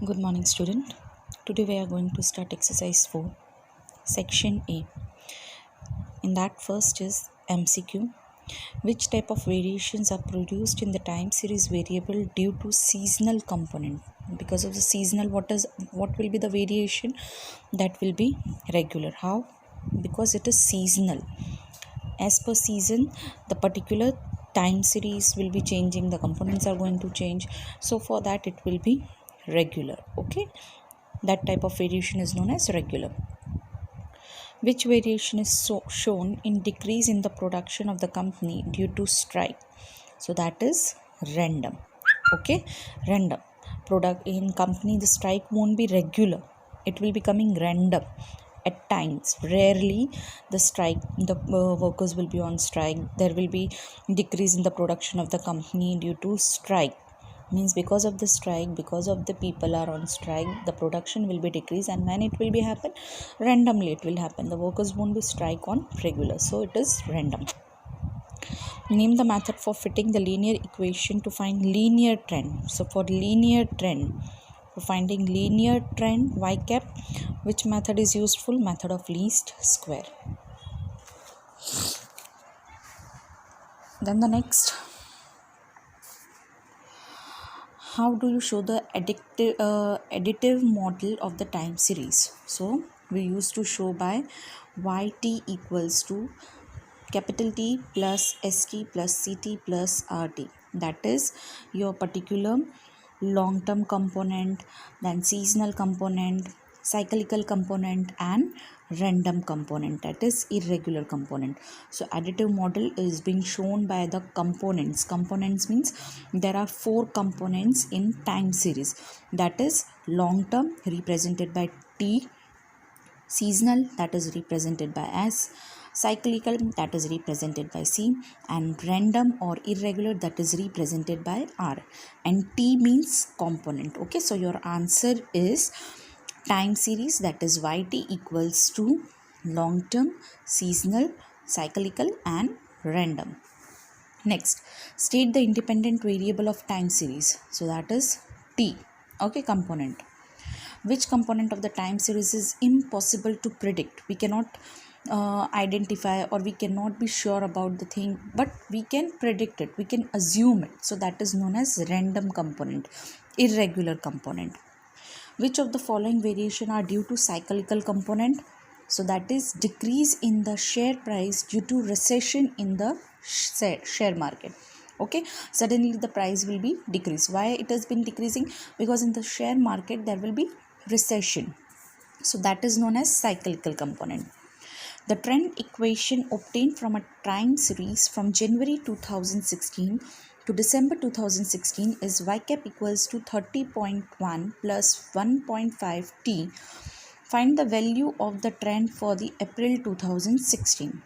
Good morning, student. Today we are going to start exercise 4, section A. In that, first is MCQ. Which type of variations are produced in the time series variable due to seasonal component? Because of the seasonal, what will be the variation? That will be regular. How? Because it is seasonal. As per season, the particular time series will be changing, the components are going to change, so for that it will be regular. Okay, that type of variation is known as regular. Which variation is shown in decrease in the production of the company due to strike? So that is random. Okay, random product in company, the strike won't be regular, it will be coming random. At times, rarely the workers will be on strike, there will be decrease in the production of the company due to strike. Means because of the strike, because of the people are on strike, the production will be decreased, and when it will be happen, randomly it will happen, the workers won't be strike on regular, so it is random. Name the method for fitting the linear equation to find linear trend. So for linear trend, for finding linear trend y cap, which method is useful? Method of least square. Then the next, how do you show the additive model of the time series? So we used to show by yt equals to capital T plus ST plus CT plus RT. That is your particular long-term component, then seasonal component, cyclical component, and random component, that is irregular component. So additive model is being shown by the components. Components means there are 4 components in time series, that is long-term represented by T, seasonal that is represented by S, cyclical that is represented by C, and random or irregular that is represented by R, and T means component. Okay, so your answer is time series, that is yt equals to long term, seasonal, cyclical, and random. Next, state the independent variable of time series, so that is T. Okay, component. Which component of the time series is impossible to predict? We cannot identify, or we cannot be sure about the thing, but we can predict it, we can assume it, so that is known as random component, irregular component. Which of the following variation are due to cyclical component? So that is decrease in the share price due to recession in the share market. Okay, suddenly the price will be decreased. Why it has been decreasing? Because in the share market there will be recession, so that is known as cyclical component. The trend equation obtained from a time series from January 2016 to December 2016 is y cap equals to 30.1 plus 1.5 t. Find the value of the trend for the April 2016.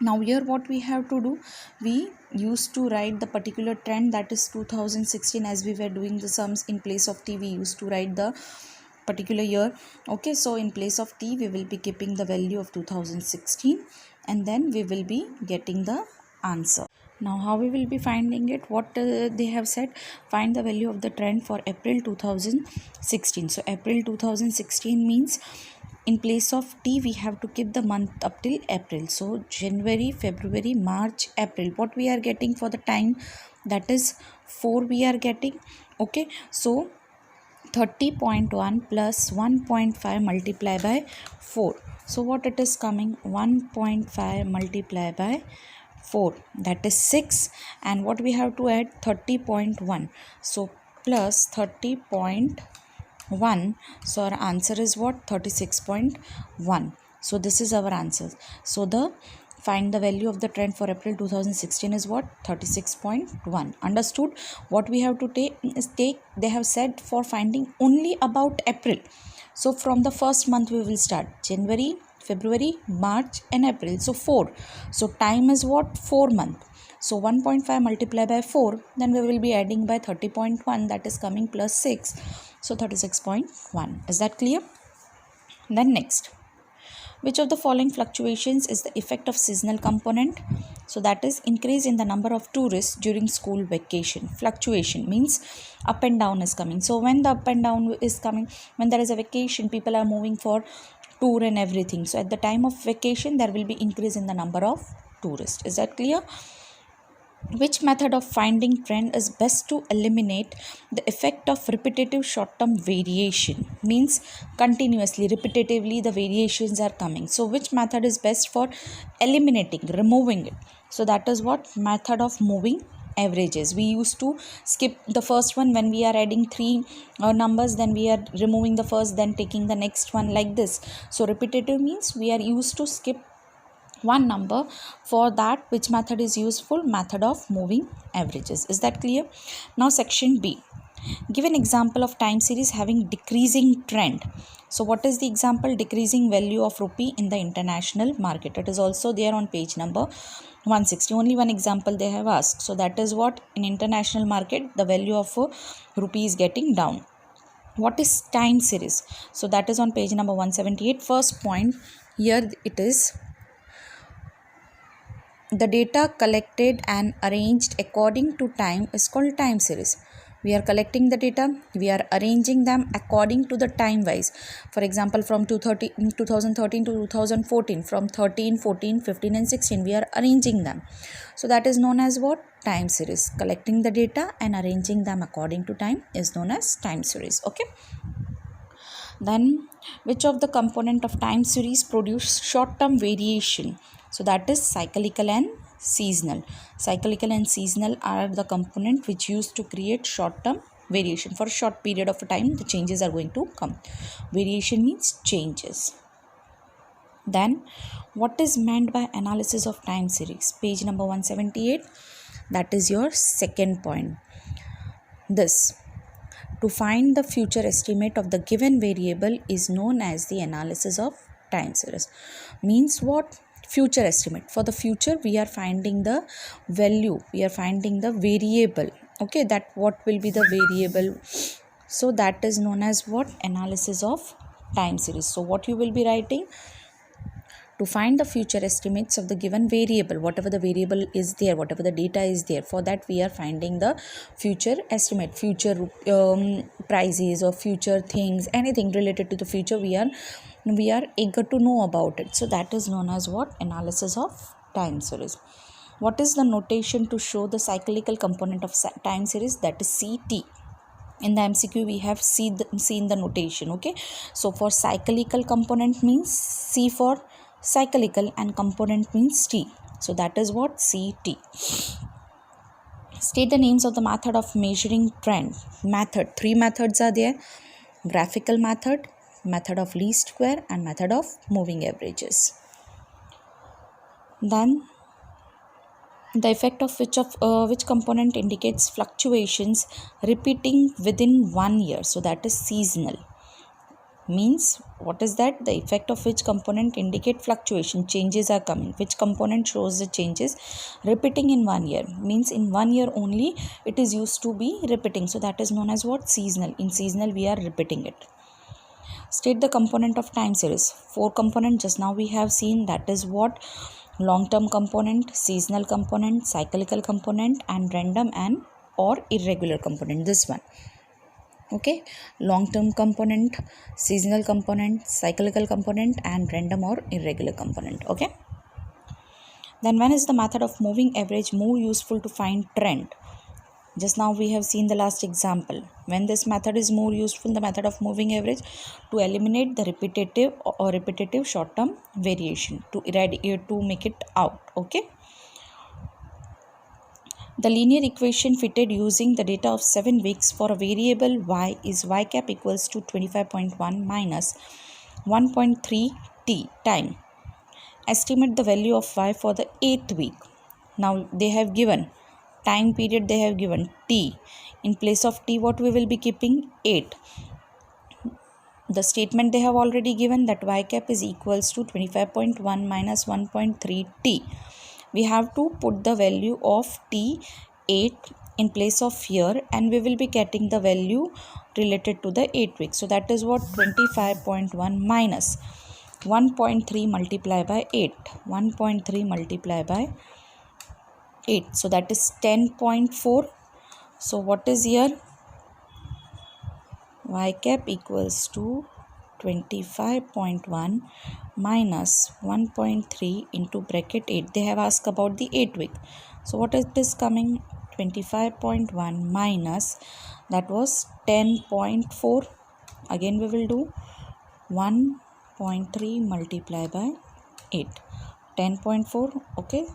Now here what we have to do, we used to write the particular trend, that is 2016, as we were doing the sums in place of t, we used to write the particular year. Okay, so in place of t we will be keeping the value of 2016, and then we will be getting the answer. Now how we will be finding it? What they have said, find the value of the trend for April 2016. So April 2016 means in place of t we have to keep the month up till April. So January, February, March, April, what we are getting for the time, that is 4 we are getting. Okay, so 30.1 plus 1.5 multiplied by 4. So what it is coming? 1.5 multiplied by 4, that is 6, and what we have to add? 30.1. So plus 30.1. So our answer is what? 36.1. So this is our answer. So the find the value of the trend for April 2016 is what? 36.1. Understood? What we have to take, they have said for finding only about April. So from the first month we will start January, February, March, and April. So 4. So time is what? 4 months. So 1.5 multiplied by 4, then we will be adding by 30.1, that is coming plus 6. So 36.1. Is that clear? Then next, Which of the following fluctuations is the effect of seasonal component? So that is increase in the number of tourists during school vacation. Fluctuation means up and down is coming. So when the up and down is coming, when there is a vacation, people are moving for tour and everything. So at the time of vacation, there will be increase in the number of tourists. Is that clear? Which method of finding trend is best to eliminate the effect of repetitive short-term variation? Means continuously, repetitively the variations are coming. So which method is best for eliminating, removing it? So that is what method of moving averages. We used to skip the first one when we are adding three numbers, then we are removing the first, then taking the next one, like this. So repetitive means we are used to skip one number. For that, which method is useful? Method of moving averages. Is that clear? Now section B. Give an example of time series having decreasing trend. So what is the example? Decreasing value of rupee in the international market. It is also there on page number 160. Only one example they have asked. So that is what in international market the value of rupee is getting down. What is time series? So that is on page number 178. First point here, it is the data collected and arranged according to time is called time series. We are collecting the data, we are arranging them according to the time wise. For example, from 2013 to 2014, from 13, 14, 15 and 16, we are arranging them. So that is known as what? Time series. Collecting the data and arranging them according to time is known as time series. Okay. Then which of the component of time series produce short-term variation? So that is cyclical and seasonal. Cyclical and seasonal are the component which used to create short-term variation. For a short period of time, the changes are going to come. Variation means changes. Then what is meant by analysis of time series? Page number 178. That is your second point. This. To find the future estimate of the given variable is known as the analysis of time series. Means what? Future estimate. For the future, we are finding the value, we are finding the variable. Okay, that what will be the variable? So that is known as what? Analysis of time series. So what you will be writing? To find the future estimates of the given variable, whatever the variable is there, whatever the data is there, for that we are finding the future estimate, future prices or future things, anything related to the future, we are eager to know about it. So that is known as what? Analysis of time series. What is the notation to show the cyclical component of time series? That is CT. In the MCQ we have seen the notation. Okay, so for cyclical component means C for cyclical and component means T. So that is what? CT. State the names of the method of measuring trend. Method. Three methods are there. Graphical method, method of least square and method of moving averages. Then the effect of which component indicates fluctuations repeating within 1 year. So that is seasonal. Means what is that? The effect of which component indicate fluctuation, changes are coming. Which component shows the changes repeating in 1 year? Means in 1 year only it is used to be repeating. So that is known as what? Seasonal. In seasonal we are repeating it. State the component of time series. 4 component just now we have seen. That is what? Long-term component, seasonal component, cyclical component and random and or irregular component. This one. Okay, long-term component, seasonal component, cyclical component and random or irregular component. Okay, then when is the method of moving average more useful to find trend? Just now we have seen the last example. When this method is more useful, the method of moving average, to eliminate the repetitive short-term variation, to eradicate, to make it out. Okay, the linear equation fitted using the data of 7 weeks for a variable y is y cap equals to 25.1 minus 1.3 t time. Estimate the value of y for the 8th week. Now they have given time period, they have given t. In place of t, what we will be keeping? 8. The statement they have already given that y cap is equals to 25.1 minus 1.3 t. We have to put the value of t8 in place of here and we will be getting the value related to the 8 weeks. So that is what? 25.1 minus 1.3 multiplied by 8. 1.3 multiplied by 8. So that is 10.4. So what is here? Y cap equals to 25.1 minus 1.3 into bracket 8. They have asked about the 8 week. So what is this coming? 25.1 minus, that was 10.4. Again we will do 1.3 multiplied by 8. 10.4. Okay.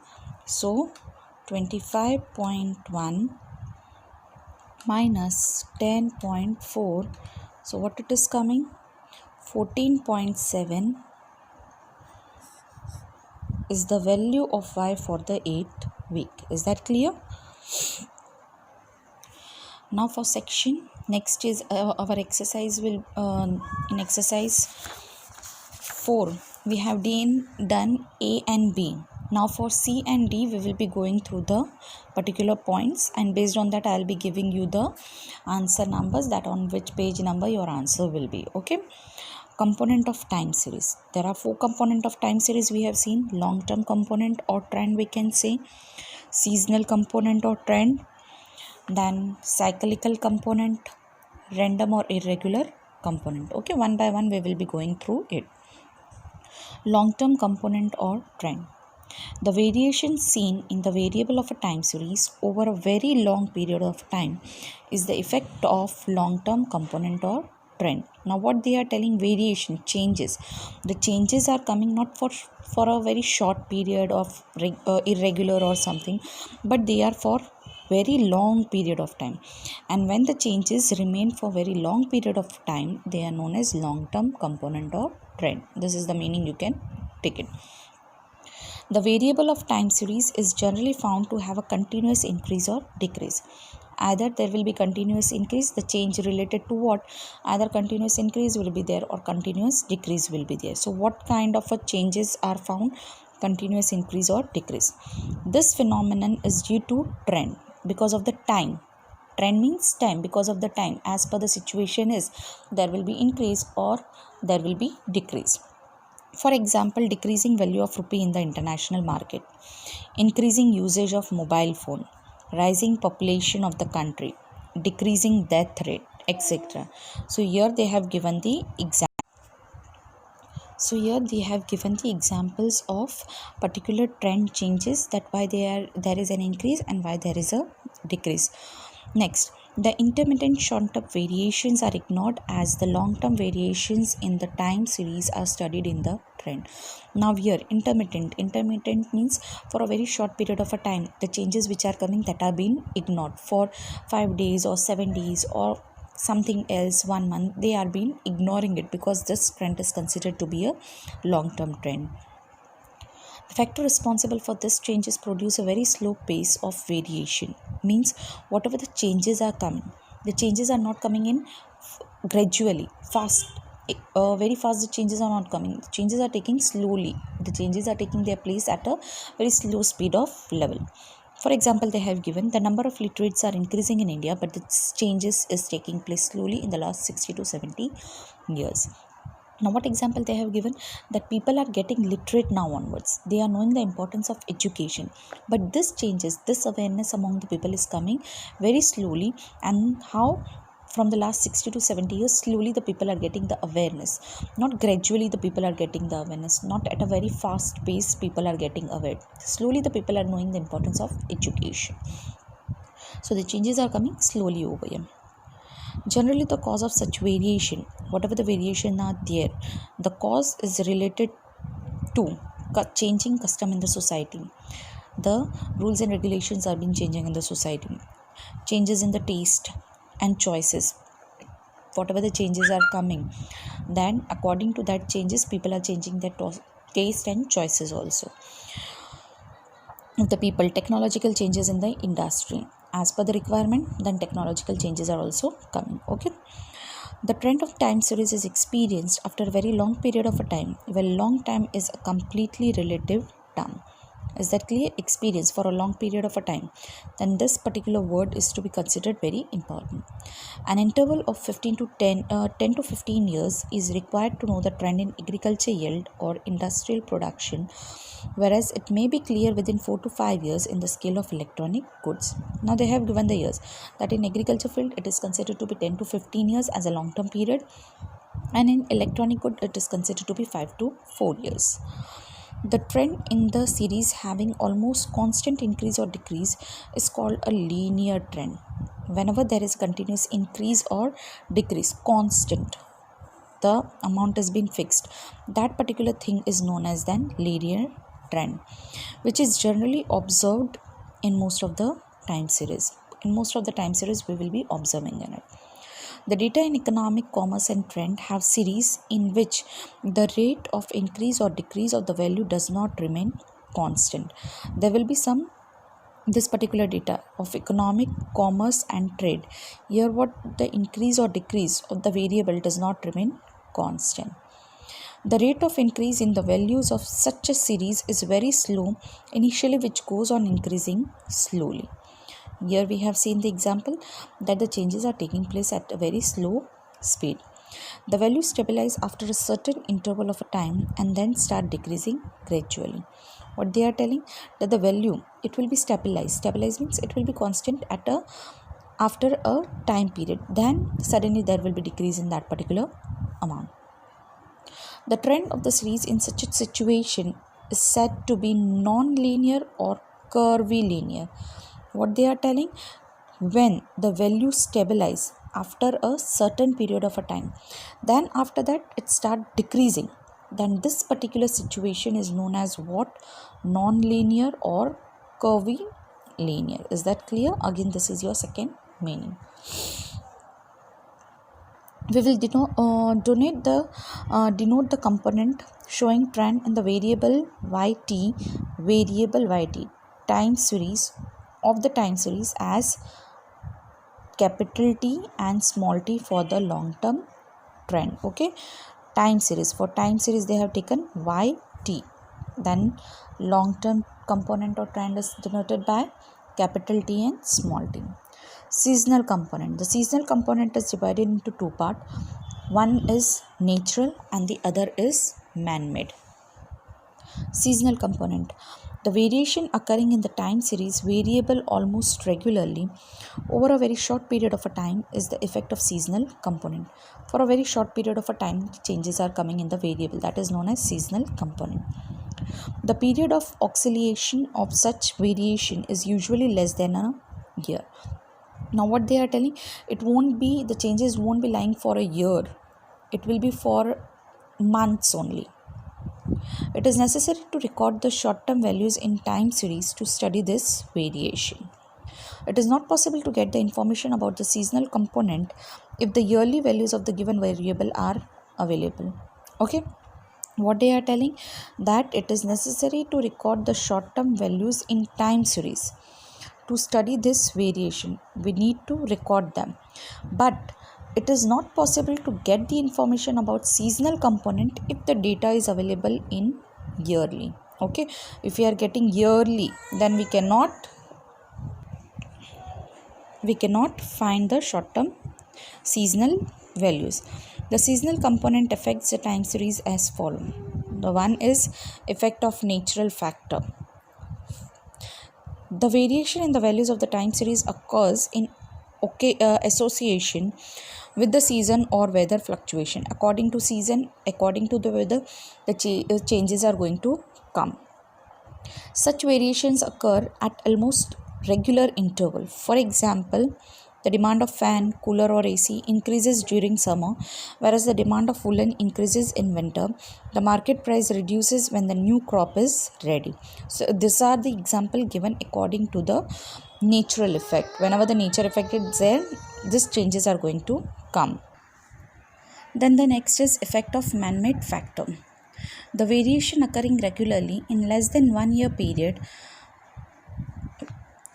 So 25.1 minus 10.4. So what it is coming? 14.7 is the value of y for the 8th week. Is that clear? Now for section, next is our exercise will in exercise 4 we have done A and B. Now for C and D we will be going through the particular points, and based on that I will be giving you the answer numbers, that on which page number your answer will be. Okay. Component of time series. There are 4 component of time series we have seen. Long term component or trend, we can say seasonal component or trend, then cyclical component, random or irregular component. Okay, one by one we will be going through it. Long term component or trend. The variation seen in the variable of a time series over a very long period of time is the effect of long term component or trend. Now what they are telling, variation, changes. The changes are coming not for a very short period of irregular or something, but they are for very long period of time, and when the changes remain for very long period of time, they are known as long term component or trend. This is the meaning, you can take it. The variable of time series is generally found to have a continuous increase or decrease. Either there will be continuous increase, the change related to what? Either continuous increase will be there or continuous decrease will be there. So what kind of a changes are found? Continuous increase or decrease. This phenomenon is due to trend because of the time. Trend means time, because of the time. As per the situation is, there will be increase or there will be decrease. For example, decreasing value of rupee in the international market, increasing usage of mobile phone, rising population of the country, decreasing death rate, etc. So here they have given the examples of particular trend changes, that why there is an increase and why there is a decrease. Next, the intermittent short-term variations are ignored as the long-term variations in the time series are studied in the trend. Now here, intermittent means for a very short period of a time, the changes which are coming that are being ignored for 5 days or 7 days or something else, 1 month, they are being ignoring it because this trend is considered to be a long-term trend. The factor responsible for this changes produce a very slow pace of variation. Means whatever the changes are coming, the changes are not coming in gradually, fast. Very fast the changes are not coming. The changes are taking slowly. The changes are taking their place at a very slow speed of level. For example, they have given the number of literates are increasing in India, but the changes is taking place slowly in the last 60 to 70 years. Now what example they have given, that people are getting literate now onwards. They are knowing the importance of education. But this changes, this awareness among the people is coming very slowly. And how? From the last 60 to 70 years, slowly the people are getting the awareness. Not gradually the people are getting the awareness. Not at a very fast pace people are getting aware. Slowly the people are knowing the importance of education. So the changes are coming slowly over here. Generally, the cause of such variation, whatever the variation are there, the cause is related to changing custom in the society. The rules and regulations are being changing in the society. Changes in the taste and choices. Whatever the changes are coming, then according to that changes, people are changing their taste and choices also. The people, technological changes in the industry. As per the requirement, then technological changes are also coming. Okay. The trend of time series is experienced after a very long period of a time. Well, long time is a completely relative term. Is that clear? Experience for a long period of a time. Then this particular word is to be considered very important. An interval of 10 to 15 years is required to know the trend in agriculture yield or industrial production, whereas it may be clear within 4 to 5 years in the scale of electronic goods. Now they have given the years that in agriculture field it is considered to be 10 to 15 years as a long term period, and in electronic good it is considered to be 5 to 4 years. The trend in the series having almost constant increase or decrease is called a linear trend. Whenever there is continuous increase or decrease, constant, the amount has been fixed, that particular thing is known as then linear trend, which is generally observed in most of the time series. In most of the time series we will be observing in it. The data in economic, commerce and trend have series in which the rate of increase or decrease of the value does not remain constant. There will be some this particular data of economic, commerce and trade. Here what the increase or decrease of the variable does not remain constant. The rate of increase in the values of such a series is very slow initially, which goes on increasing slowly. Here we have seen the example that the changes are taking place at a very slow speed. The values stabilize after a certain interval of a time and then start decreasing gradually. What they are telling, that the value, it will be stabilized. Stabilized means it will be constant after a time period. Then suddenly there will be decrease in that particular amount. The trend of the series in such a situation is said to be non-linear or curvilinear. What they are telling, when the value stabilize after a certain period of a time, then after that it start decreasing, then this particular situation is known as what? Non-linear or curvilinear. Is that clear? Again, this is your second meaning. We will denote the component showing trend in the variable yt time series of the time series as capital T and small t for the long term trend. Okay, time series, for time series they have taken yt, then long term component or trend is denoted by capital T and small t. Seasonal component, the seasonal component is divided into two parts. One is natural and the other is man-made. Seasonal component, the variation occurring in the time series variable almost regularly over a very short period of a time is the effect of seasonal component. For a very short period of a time, changes are coming in the variable, that is known as seasonal component. The period of oscillation of such variation is usually less than a year. Now what they are telling, the changes won't be lying for a year, it will be for months only. It is necessary to record the short-term values in time series to study this variation. It is not possible to get the information about the seasonal component if the yearly values of the given variable are available. Okay, what they are telling, that it is necessary to record the short-term values in time series. To study this variation, we need to record them, but it is not possible to get the information about seasonal component if the data is available in yearly. Okay, if we are getting yearly, then we cannot find the short term seasonal values. The seasonal component affects the time series as follows. The one is effect of natural factor. The variation in the values of the time series occurs in association with the season or weather fluctuation. According to season, according to the weather, the changes are going to come. Such variations occur at almost regular interval. For example, the demand of fan, cooler or AC increases during summer, whereas the demand of woolen increases in winter. The market price reduces when the new crop is ready. So these are the example given according to the natural effect. Whenever the nature effect is there, these changes are going to come. Then the next is effect of man-made factor. The variation occurring regularly in less than 1 year period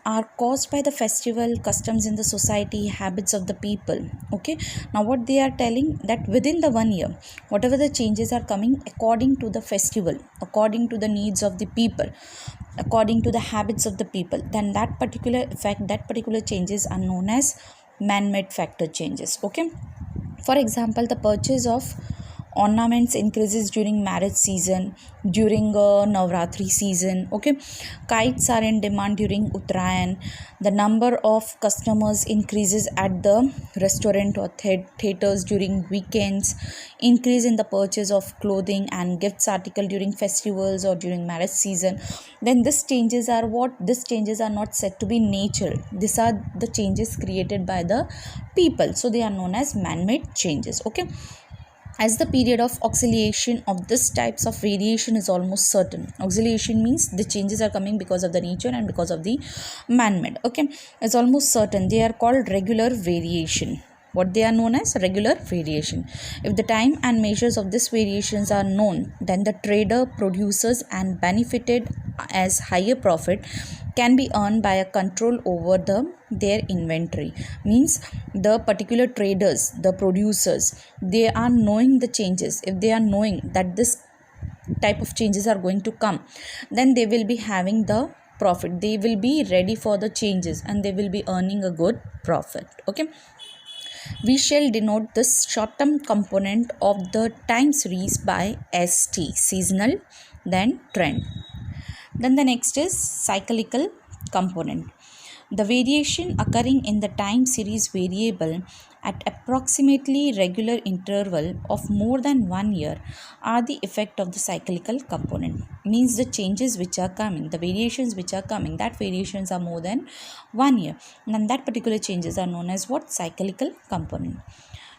are caused by the festival, customs in the society, habits of the people. Okay, now what they are telling, that within the 1 year, whatever the changes are coming according to the festival, according to the needs of the people, according to the habits of the people, then that particular effect, that particular changes are known as man-made factor changes. Okay, for example, the purchase of ornaments increases during marriage season, during Navratri season. Okay, kites are in demand during Uttarayan. The number of customers increases at the restaurant or theaters during weekends. Increase in the purchase of clothing and gifts article during festivals or during marriage season. Then these changes are what? These changes are not said to be natural. These are the changes created by the people, so they are known as man-made changes. Okay, as the period of oscillation of this types of variation is almost certain. Oscillation means the changes are coming because of the nature and because of the man-made. Okay, it's almost certain. They are called regular variation. What they are known as? Regular variation. If the time and measures of these variations are known, then the trader, producers and benefited as higher profit can be earned by a control over their inventory. Means the particular traders, the producers, they are knowing the changes. If they are knowing that this type of changes are going to come, then they will be having the profit. They will be ready for the changes and they will be earning a good profit. Okay, we shall denote this short-term component of the time series by ST, seasonal, then trend. Then the next is cyclical component. The variation occurring in the time series variable at approximately regular interval of more than 1 year are the effect of the cyclical component. Means the changes which are coming, the variations which are coming, that variations are more than 1 year, and that particular changes are known as what? Cyclical component.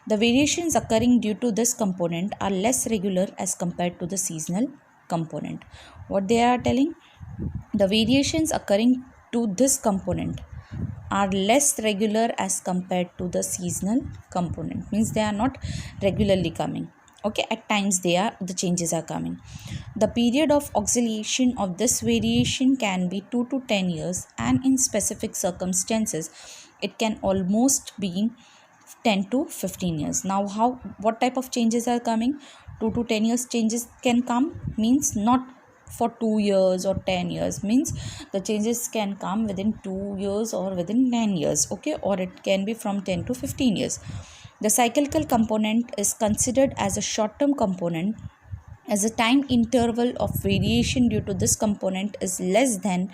The variations occurring due to this component are less regular as compared to the seasonal component. What they are telling? The variations occurring to this component are less regular as compared to the seasonal component. Means they are not regularly coming. Okay, at times the changes are coming. The period of oscillation of this variation can be 2 to 10 years, and in specific circumstances it can almost be 10 to 15 years. Now what type of changes are coming? 2 to 10 years changes can come, means not for 2 years or 10 years, means the changes can come within 2 years or within 10 years. Okay, or it can be from 10 to 15 years. The cyclical component is considered as a short-term component as the time interval of variation due to this component is less than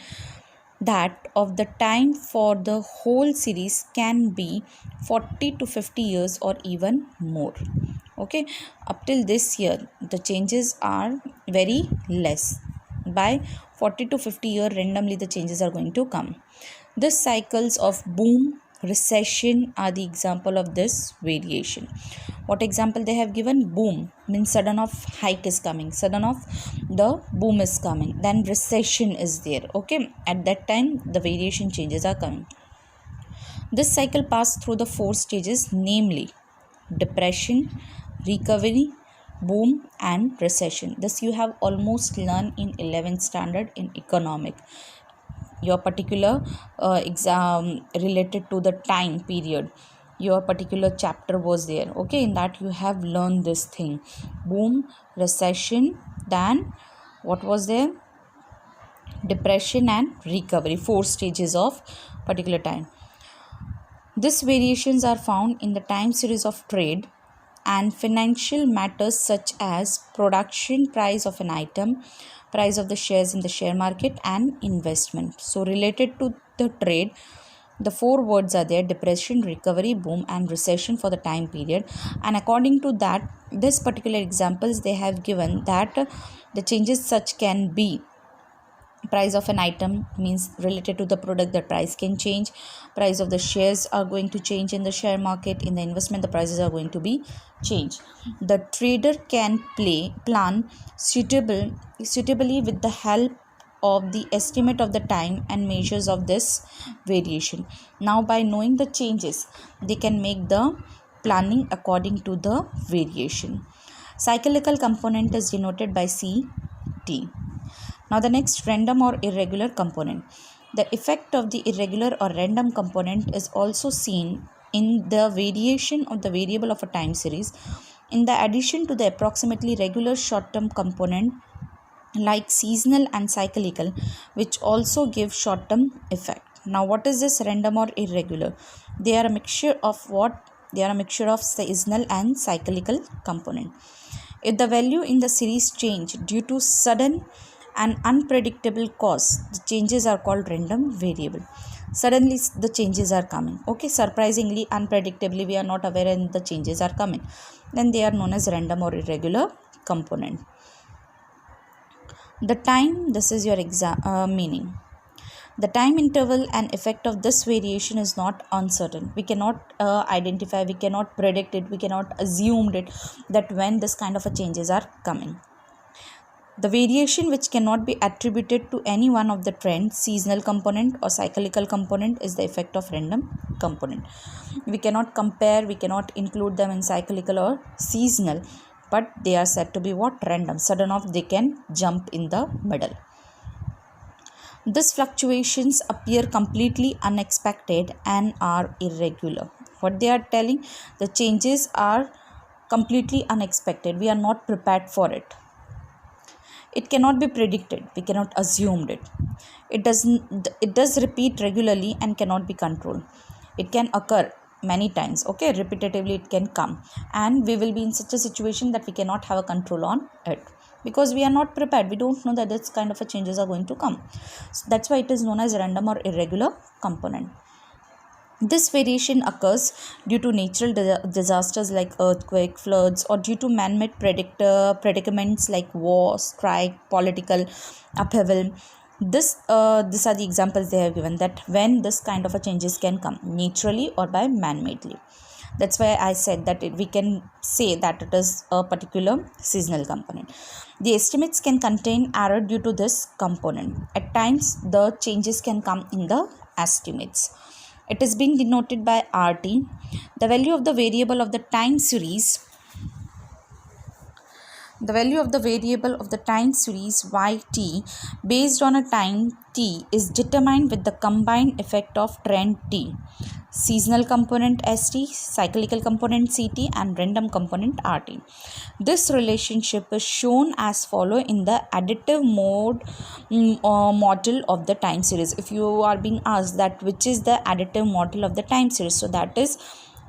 that of the time for the whole series can be 40 to 50 years or even more. Okay, up till this year the changes are very less. By 40 to 50 year randomly the changes are going to come. This cycles of boom, recession are the example of this variation. What example they have given? Boom means sudden of hike is coming, sudden of the boom is coming, then recession is there. Okay, at that time the variation changes are coming. This cycle passed through the 4 stages, namely depression, recovery, boom and recession. This you have almost learned in 11th standard in economic. Your particular exam related to the time period, your particular chapter was there. Okay, in that you have learned this thing, boom, recession, then what was there? Depression and recovery, 4 stages of particular time. These variations are found in the time series of trade and financial matters such as production price of an item, price of the shares in the share market and investment. So related to the trade, the 4 words are there: depression, recovery, boom and recession for the time period. And according to that, this particular examples they have given that the changes such can be price of an item, means related to the product the price can change, price of the shares are going to change in the share market, in the investment the prices are going to be changed. The trader can plan suitably with the help of the estimate of the time and measures of this variation. Now by knowing the changes they can make the planning according to the variation. Cyclical component is denoted by CT. Now the next, random or irregular component. The effect of the irregular or random component is also seen in the variation of the variable of a time series in the addition to the approximately regular short-term component like seasonal and cyclical, which also give short-term effect. Now, what is this random or irregular? They are a mixture of what? They are a mixture of seasonal and cyclical component. If the value in the series change due to sudden and unpredictable cause, the changes are called random variable. Suddenly the changes are coming. Okay, surprisingly, unpredictably, we are not aware and the changes are coming. Then they are known as random or irregular component. The time, this is your meaning. The time interval and effect of this variation is not uncertain. We cannot identify, we cannot predict it, we cannot assume it that when this kind of a changes are coming. The variation which cannot be attributed to any one of the trends, seasonal component or cyclical component, is the effect of random component. We cannot compare, we cannot include them in cyclical or seasonal, but they are said to be what? Random. Sudden off they can jump in the middle. These fluctuations appear completely unexpected and are irregular. What they are telling, the changes are completely unexpected. We are not prepared for it. It cannot be predicted. We cannot assume it. It does repeat regularly and cannot be controlled. It can occur many times. Okay, repetitively it can come, and we will be in such a situation that we cannot have a control on it because we are not prepared. We don't know that this kind of a changes are going to come. So that's why it is known as random or irregular component. This variation occurs due to natural disasters like earthquake, floods, or due to man-made predicaments like war, strike, political upheaval. These are the examples they have given, that when this kind of a changes can come naturally or by man-madely. That's why I said that we can say that it is a particular seasonal component. The estimates can contain error due to this component. At times, the changes can come in the estimates. It is being denoted by RT. The value of the variable of the time series yt based on a time t is determined with the combined effect of trend t, seasonal component st, cyclical component ct, and random component rt. This relationship is shown as follow in the additive model of the time series. If you are being asked that which is the additive model of the time series, so that is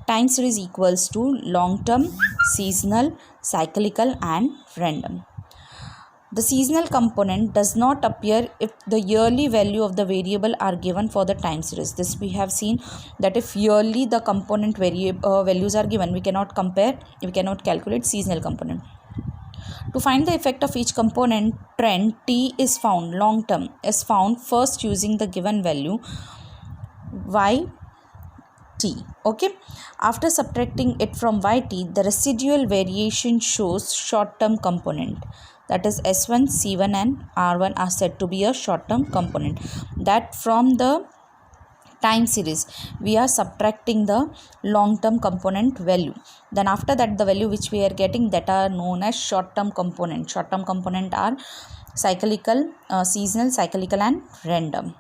time series equals to long term, seasonal, cyclical, and random. The seasonal component does not appear if the yearly value of the variable are given for the time series. This we have seen that if yearly the component values are given, we cannot compare, we cannot calculate seasonal component. To find the effect of each component, trend t is found, long term is found first using the given value y t. Okay, after subtracting it from yt, the residual variation shows short term component, that is S1, C1 and R1 are said to be a short term component, that from the time series we are subtracting the long term component value. Then after that, the value which we are getting, that are known as short term component. Short term component are cyclical, seasonal, cyclical, and random.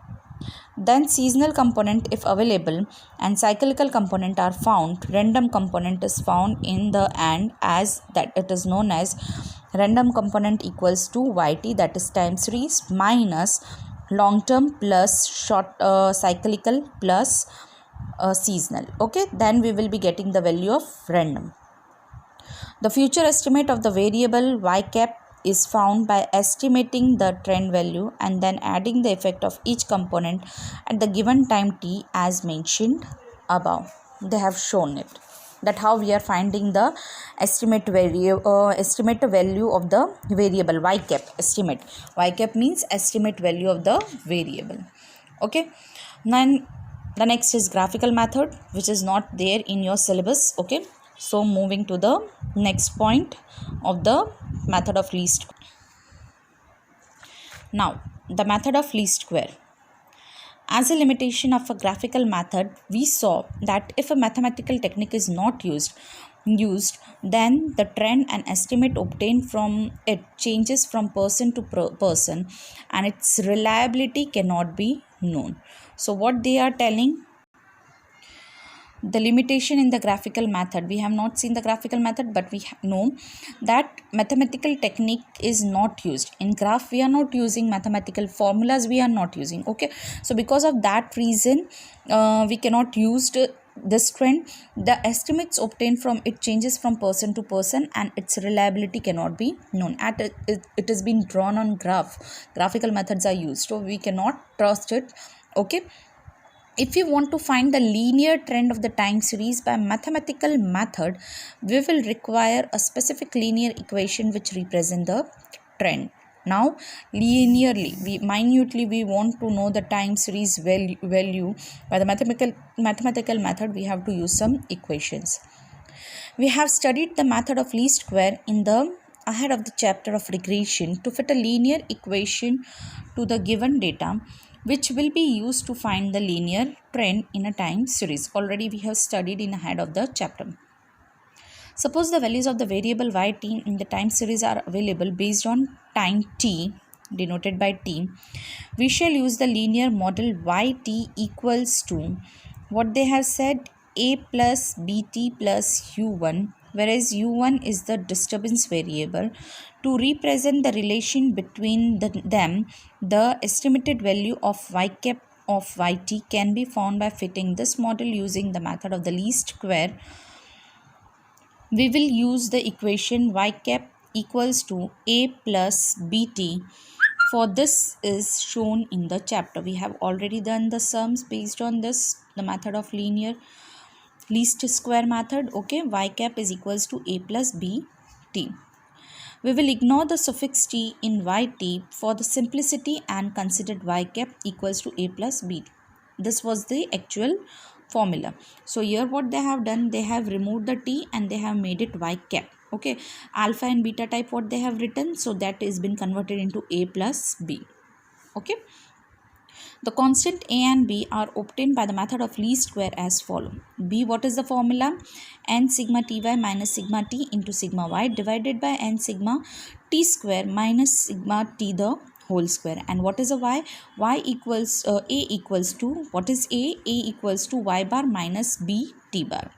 Then seasonal component if available and cyclical component are found, random component is found in the end, as that it is known as random component equals to yt, that is time series, minus long term plus short cyclical plus seasonal. Okay, then we will be getting the value of random. The future estimate of the variable y cap is found by estimating the trend value and then adding the effect of each component at the given time t as mentioned above. They have shown it, that how we are finding the estimate value of the variable y cap. Estimate y cap means estimate value of the variable. Okay, then the next is graphical method, which is not there in your syllabus. Okay, so moving to the next point of the method of least. Now, the method of least square. As a limitation of a graphical method, we saw that if a mathematical technique is not used, then the trend and estimate obtained from it changes from person to person and its reliability cannot be known. So what they are telling, the limitation in the graphical method, we have not seen the graphical method, but we know that mathematical technique is not used in graph. We are not using mathematical formulas, we are not using. Okay, so because of that reason we cannot use this trend. The estimates obtained from it changes from person to person, and its reliability cannot be known. It has been drawn on graphical methods are used, so we cannot trust it. Okay, if we want to find the linear trend of the time series by mathematical method, we will require a specific linear equation which represent the trend. Now linearly, we want to know the time series value by the mathematical method. We have to use some equations. We have studied the method of least square in the ahead of the chapter of regression to fit a linear equation to the given data, which will be used to find the linear trend in a time series. Already we have studied in ahead of the chapter. Suppose the values of the variable yt in the time series are available based on time t, denoted by t. We shall use the linear model yt equals to what they have said, a plus bt plus u1, whereas u1 is the disturbance variable. To represent the relation between them, the estimated value of y cap of yt can be found by fitting this model using the method of the least square. We will use the equation y cap equals to a plus bt. For this is shown in the chapter. We have already done the sums based on this, the method of linear least square method. Okay, y cap is equals to a plus bt. We will ignore the suffix t in yt for the simplicity and considered y cap equals to a plus b. This was the actual formula. So here what they have done, they have removed the t and they have made it y cap. Okay, alpha and beta type what they have written, so that is been converted into a plus b. Okay, the constant a and b are obtained by the method of least square as follow. B, what is the formula? N sigma ty minus sigma t into sigma y divided by n sigma t square minus sigma t the whole square. And what is a y? Y equals a equals to, what is a? A equals to y bar minus b t bar.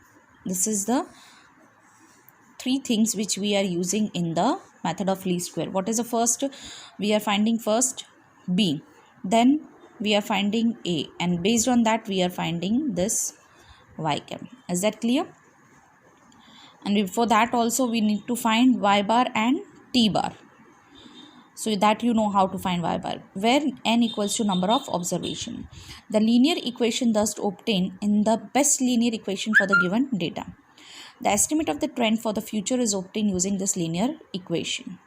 This is the three things which we are using in the method of least square. What is the first? We are finding first b, then we are finding a, and based on that we are finding this y cap. Is that clear? And before that also we need to find y bar and t bar, so that you know how to find y bar, where n equals to number of observation. The linear equation thus obtained in the best linear equation for the given data. The estimate of the trend for the future is obtained using this linear equation.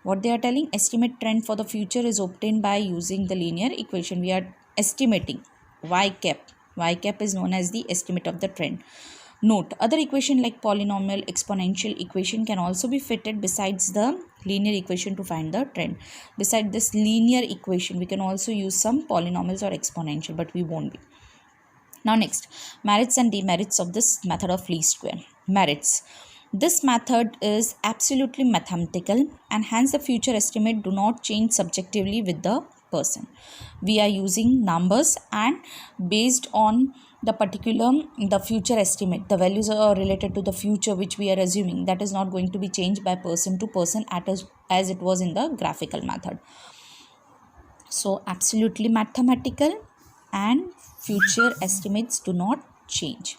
What they are telling, estimate trend for the future is obtained by using the linear equation. We are estimating y cap. Y cap is known as the estimate of the trend. Note, other equation like polynomial, exponential equation can also be fitted besides the linear equation to find the trend. Besides this linear equation, we can also use some polynomials or exponential, but we won't be. Now next, merits and demerits of this method of least square. Merits. This method is absolutely mathematical, and hence the future estimate do not change subjectively with the person. We are using numbers, and based on the future estimate, the values are related to the future which we are assuming, that is not going to be changed by person to person as it was in the graphical method. So absolutely mathematical, and future estimates do not change.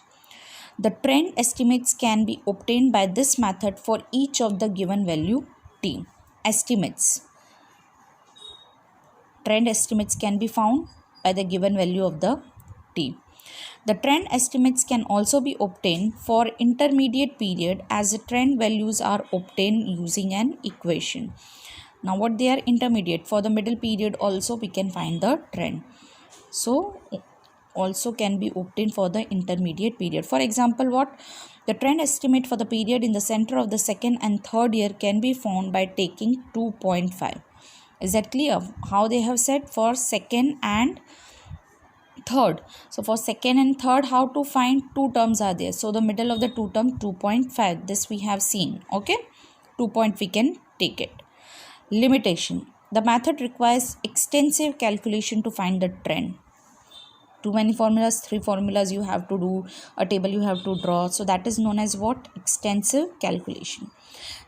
The trend estimates can be obtained by this method for each of the given value t. Estimates. Trend estimates can be found by the given value of the t. The trend estimates can also be obtained for intermediate period, as the trend values are obtained using an equation. Now what they are intermediate, for the middle period also we can find the trend. So also can be obtained for the intermediate period. For example, what? The trend estimate for the period in the center of the second and third year can be found by taking 2.5. Is that clear? How they have said for second and third. So for second and third, how to find? Two terms are there. So the middle of the two term 2.5. This we have seen. Okay. 2 point we can take it. Limitation. The method requires extensive calculation to find the trend. Too many formulas, 3 formulas you have to do, a table you have to draw. So that is known as what? Extensive calculation.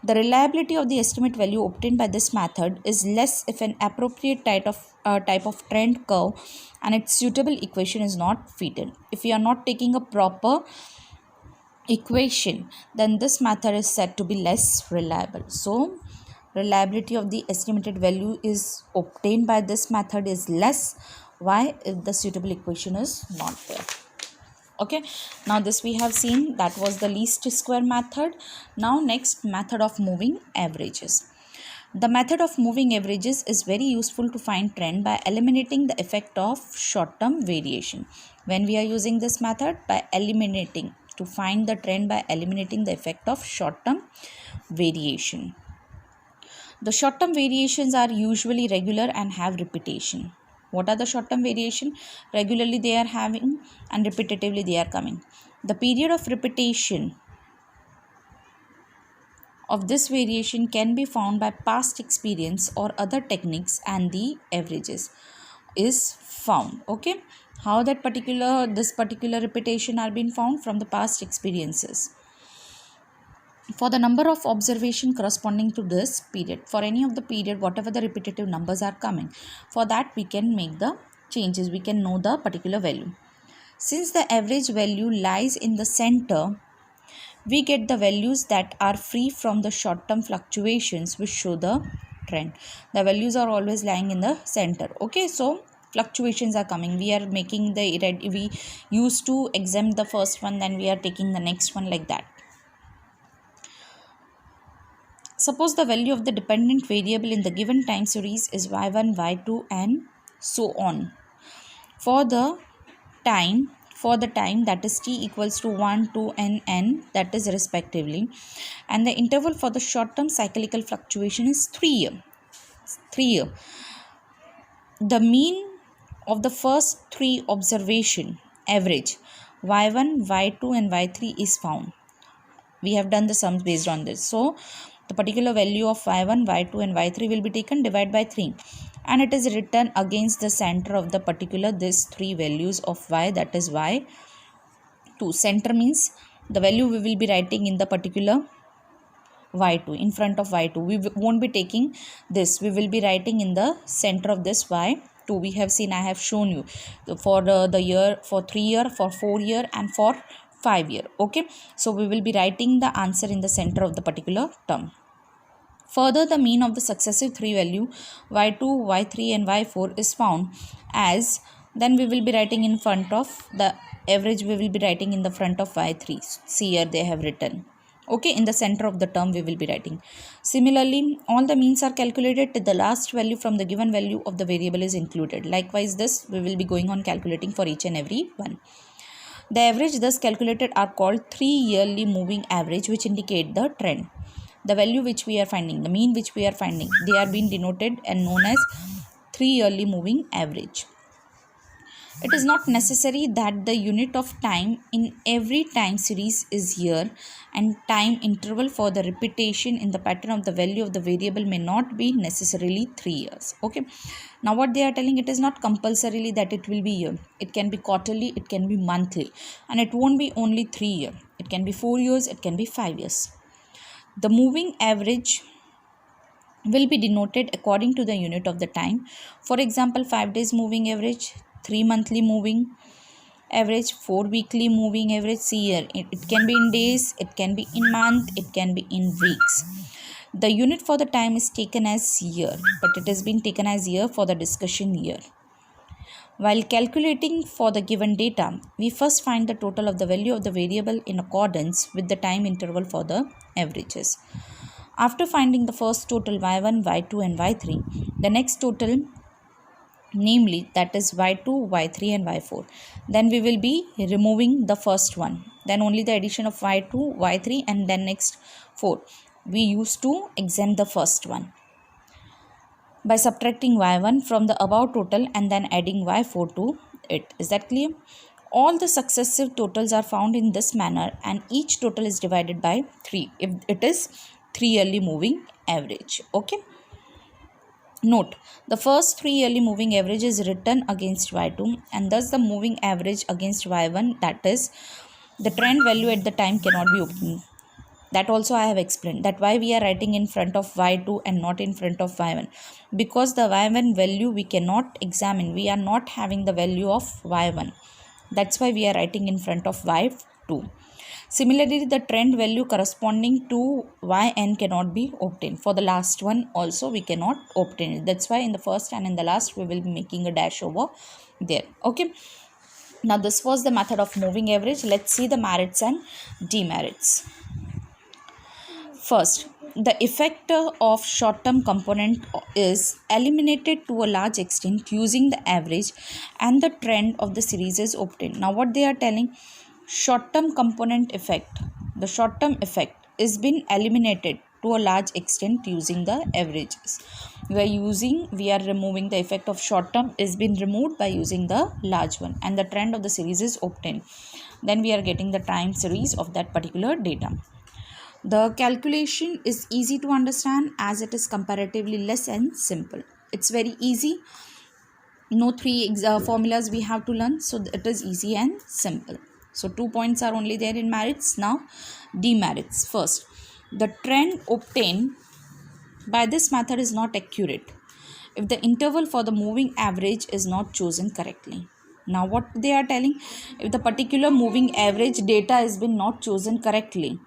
The reliability of the estimate value obtained by this method is less if an appropriate type of trend curve and its suitable equation is not fitted. If you are not taking a proper equation, then this method is said to be less reliable. So reliability of the estimated value is obtained by this method is less. Why? If the suitable equation is not there. Okay, now this we have seen, that was the least square method. Now next, method of moving averages. The method of moving averages is very useful to find trend by eliminating the effect of short-term variation. When we are using this method, by eliminating, to find the trend by eliminating the effect of short-term variation. The short-term variations are usually regular and have repetition. What are the short-term variation? Regularly they are having and repetitively they are coming. The period of repetition of this variation can be found by past experience or other techniques, and the averages is found. Okay, how that this particular repetition are being found? From the past experiences. For the number of observation corresponding to this period, for any of the period, whatever the repetitive numbers are coming, for that we can make the changes, we can know the particular value. Since the average value lies in the center, we get the values that are free from the short-term fluctuations which show the trend. The values are always lying in the center. Okay, so fluctuations are coming, we are making the red, we used to exempt the first one, then we are taking the next one, like that. Suppose the value of the dependent variable in the given time series is y1, y2 and so on. For the time that is t equals to 1, 2 and n, that is respectively, and the interval for the short term cyclical fluctuation is 3 year. The mean of the first 3 observation average y1, y2 and y3 is found. We have done the sums based on this. So the particular value of y1, y2 and y3 will be taken, divided by 3, and it is written against the center of the particular these 3 values of y, that is y2. Center means the value we will be writing in the particular y2, in front of y2. We won't be taking this, we will be writing in the center of this y2. We have seen, I have shown you for the year, for 3 year, for 4 year and for 5 year. Okay, so we will be writing the answer in the center of the particular term. Further, the mean of the successive 3 value y2, y3 and y4 is found, as then we will be writing in front of the average, we will be writing in the front of y3. See here they have written. Okay, in the center of the term we will be writing. Similarly, all the means are calculated till the last value from the given value of the variable is included. Likewise, this we will be going on calculating for each and every one. The average thus calculated are called 3 yearly moving average, which indicate the trend. The value which we are finding, the mean which we are finding, they are being denoted and known as 3 yearly moving average. It is not necessary that the unit of time in every time series is year, and time interval for the repetition in the pattern of the value of the variable may not be necessarily 3 years. Okay, now what they are telling, it is not compulsorily that it will be year. It can be quarterly, it can be monthly, and it won't be only 3 years. It can be 4 years, it can be 5 years. The moving average will be denoted according to the unit of the time. For example, 5 days moving average, 3 monthly moving average, 4 weekly moving average. See here, it can be in days, it can be in month, it can be in weeks. The unit for the time is taken as year, but it has been taken as year for the discussion year. While calculating for the given data, we first find the total of the value of the variable in accordance with the time interval for the averages. After finding the first total y1, y2 and y3, the next total, namely that is y2, y3 and y4, then we will be removing the first one, then only the addition of y2, y3 and then next 4. We used to exempt the first one by subtracting y1 from the above total and then adding y4 to it. Is that clear? All the successive totals are found in this manner, and each total is divided by 3 if it is 3 yearly moving average. Okay, Note, the first 3 yearly moving average is written against y2 and thus the moving average against y1, that is the trend value at the time, cannot be obtained. That also I have explained, that why we are writing in front of y2 and not in front of y1, because the y1 value we cannot examine, we are not having the value of y1, that's why we are writing in front of y2. Similarly, the trend value corresponding to yn cannot be obtained. For the last one also we cannot obtain it. That's why in the first and in the last we will be making a dash over there. Okay. Now this was the method of moving average. Let's see the merits and demerits. First, the effect of short-term component is eliminated to a large extent using the average and the trend of the series is obtained. Now what they are telling, short-term component effect, the short-term effect is been eliminated to a large extent using the averages. We are removing the effect of short-term is been removed by using the large one and the trend of the series is obtained. Then we are getting the time series of that particular data. The calculation is easy to understand as it is comparatively less and simple. It's very easy. No three formulas we have to learn, so it is easy and simple. So 2 points are only there in merits. Now demerits. First, the trend obtained by this method is not accurate if the interval for the moving average is not chosen correctly. Now what they are telling, if the particular moving average data has been not chosen correctly,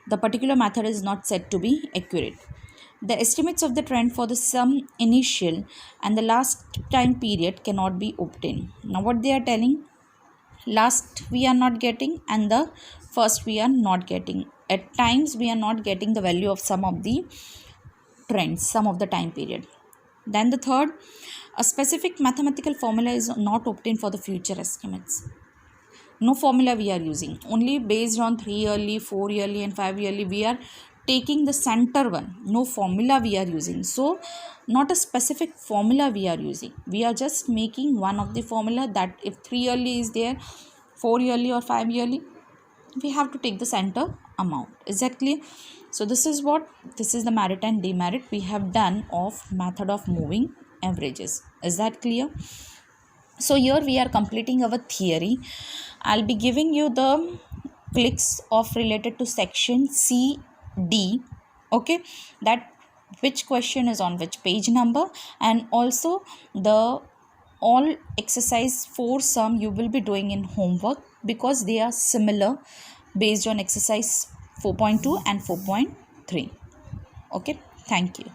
the particular method is not said to be accurate. The estimates of the trend for the sum initial and the last time period cannot be obtained. Now what they are telling, last we are not getting and the first we are not getting. At times we are not getting the value of some of the trends, some of the time period. Then the third, a specific mathematical formula is not obtained for the future estimates. No formula we are using, only based on 3 yearly, 4 yearly and 5 yearly we are taking the center one. No formula we are using, so not a specific formula we are using, we are just making one of the formula that if 3 yearly is there, 4 yearly or 5 yearly, we have to take the center amount. Is that clear? So this is the merit and demerit we have done of method of moving averages. Is that clear? So here we are completing our theory. I'll be giving you the clicks of related to section C, D, okay, that which question is on which page number, and also the all exercise 4 sum you will be doing in homework because they are similar based on exercise 4.2 and 4.3. Okay, thank you.